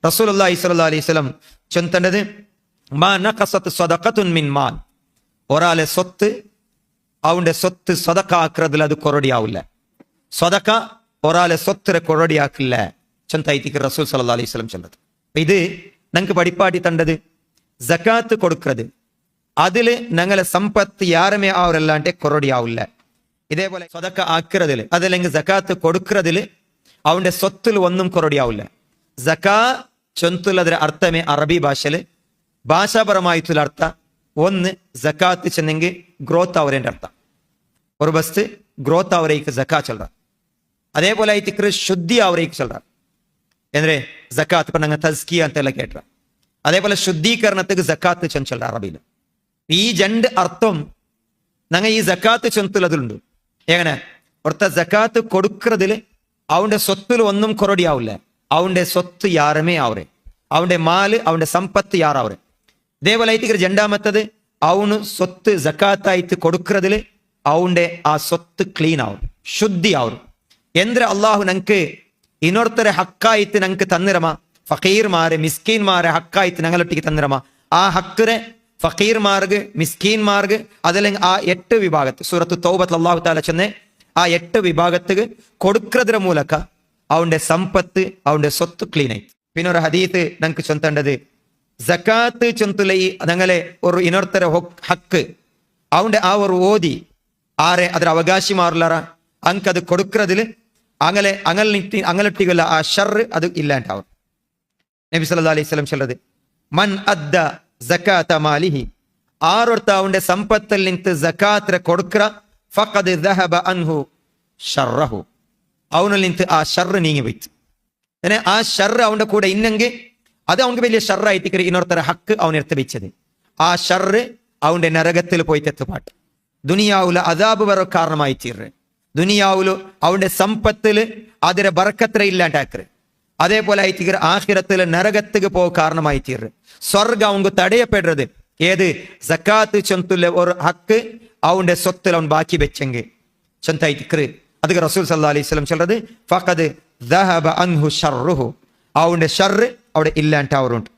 റസൂലുള്ളാഹി സ്വല്ലല്ലാഹു അലൈഹി വസല്ലം ചൊല്ലേണ്ടത് മാ നഖസത് സദഖത്തുൻ മിൻ മാൽ. ഒരാളെ സ്വത്ത് അവന്റെ സ്വത്ത് സദഖ ആക്കുന്നതിൽ അത് കൊറടിയാവില്ല. സദഖ ഒരാളെ സ്വത്തിനെ കൊറടിയാക്കില്ല ചൊന്തായിത്തിക്ക് റസൂൽ സല്ലല്ലാഹു അലൈഹി വസല്ലം ചൊല്ലത്. ഇത് ഞങ്ങൾക്ക് പഠിപ്പാട്ടി തണ്ടത് സകാത്ത് കൊടുക്കുന്നത് അതില് ഞങ്ങളെ സമ്പത്ത് യാരുമേ ആവരല്ലാണ്ട് കൊറടിയാവില്ല. ഇതേപോലെ സദഖ ആക്കുന്നതിൽ അതല്ലെങ്കിൽ സകാത്ത് കൊടുക്കുന്നതിൽ അവന്റെ സ്വത്തിൽ ഒന്നും കൊറടിയാവില്ല. സകാ ചൊന്തുള്ളതിന്റെ അർത്ഥമേ അറബി ഭാഷയില് ഭാഷാപരമായിട്ടുള്ള അർത്ഥം ഒന്ന് സകാത്ത് ചെന്നെങ്കിൽ ഗ്രോത്ത് ആവരേണ്ട അർത്ഥം. ഒരു ബസ്ത് ഗ്രോത്ത് ആവരേക്ക് സക്കാ ചൊല്ലാ. അതേപോലെ ആയിട്ട് ശുദ്ധി ആവരേക്ക് ചൊല്ലാ. ಅಂದ್ರೆ സക്കാത്ത് ഇപ്പൊ ഞങ്ങൾ തസ്കിയ ಅಂತೆಲ್ಲ കേട്ട അതേപോലെ ശുദ്ധീകരണത്തിക്ക് സക്കാത്ത് ചൊല്ല അറബിയിൽ. ഈ രണ്ട് അർത്ഥം ഞങ്ങൾ ഈ സക്കാത്ത് ചൊല്ലുള്ളതുണ്ട്. എങ്ങനെ ഒരുത്ത സക്കാത്ത് കൊടുക്കുന്നതില് അവന്റെ സ്വത്തിൽ ഒന്നും കൊറടിയാവില്ല. അവന്റെ സ്വത്ത് യാരമേ ആവരെ, അവന്റെ മാല് അവന്റെ സമ്പത്ത് യാറാവരെ. ഇതേപോലെ ആയിട്ട് രണ്ടാമത്തത് അവന് സ്വത്ത് സക്കാത്തായിട്ട് കൊടുക്കുന്നതില് അവന്റെ ആ സ്വത്ത് ക്ലീൻ ആവും, ശുദ്ധി ആവും. എന്ത്ര അള്ളാഹു ഞങ്ങൾക്ക് ഇനൊരുത്തരെ ഹക്കായിട്ട് ഞങ്ങൾക്ക് തന്നിരമ, ഫക്കീർമാരെ മിസ്കീൻമാരെ ഹക്കായിട്ട് ഞങ്ങളൊട്ടിക്ക് തന്നിരമ. ആ ഹക്കിനെ ഫക്കീർമാർക്ക് മിസ്കീൻമാർക്ക് അതല്ലെങ്കിൽ ആ 8 വിഭാഗത്ത് സൂറത്ത് തൗബത്തിൽ അള്ളാഹു താല ചെന്ന് ആ 8 വിഭാഗത്തുക്ക് കൊടുക്കുന്നതിന് മൂലക അവന്റെ സമ്പത്ത് അവന്റെ സ്വത്ത് ക്ലീൻ ആയി. പിന്നെ ഒരു ഹദീത്ത് ഞങ്ങൾക്ക് ചൊല്ലേണ്ടത് സക്കാത്ത് ചൊന്തുള്ള ഈ ഞങ്ങളെ ഒരു ഇനൊരുത്തരെ ഹക്ക് അവന്റെ ആ ഒരു ഓതി ആരെ അതിന് അവകാശിമാറുള്ളറ അങ്കത് കൊടുക്കുന്നതിൽ അങ്ങലൊട്ടികല്ല ആ ഷർറ് അത് ഇല്ലാണ്ടാവും. നബി സല്ലല്ലാഹു അലൈഹി വസല്ലം ചൊല്ലത് മൻ അദ്ദ സകാത മാലിഹി, ആരൊരുത്ത അവന്റെ സമ്പത്തിൽ നിന്ന് സകാത്ത് കൊടുക്കുക ഫഖദ് ദഹബ അൻഹു ഷർറഹു, അവനിൽ നിന്ന് ആ ഷർറ് നീങ്ങി പോയിട്ട്. ആ ഷർറ് അവന്റെ കൂടെ ഇന്നെങ്കിൽ അത് അവനക്ക് വലിയ ഷർറായിട്ട് ഇനൊരുത്തര ഹക്ക് അവനെടുത്ത് വെച്ചത്. ആ ഷർറ് അവന്റെ നരകത്തിൽ പോയിട്ട് എത്തുപാട്ട് ദുനിയാവുല അദാബ് വരെ കാരണമായി തീർറ്. ദുനിയാവുലു അവന്റെ സമ്പത്തില് അതിരെ ബർക്കത്ര ഇല്ലാണ്ടാക്കറ്. അതേപോലെ ആയിട്ട് ആഖിറത്തില് നരകത്തുക്ക് പോ കാരണമായി തീർറ്. സ്വർഗം അവങ്ക് തടയപ്പെടുന്നത് ഏത് സക്കാത്ത് ചൊന്തുള്ള ഒരു ഹക്ക് അവന്റെ സ്വത്തിൽ അവൻ ബാക്കി വെച്ചെങ്കിൽ ചൊന്തായിട്ട് അത് റസൂൽ സല്ലല്ലാഹു അലൈഹി വസല്ലം ചൊല്ലത് ഫഖദ് ദഹബ അൻഹു ഷർറുഹു, അവന്റെ ഷർറ് അവിടെ ഇല്ലാണ്ടാവറുണ്ട്.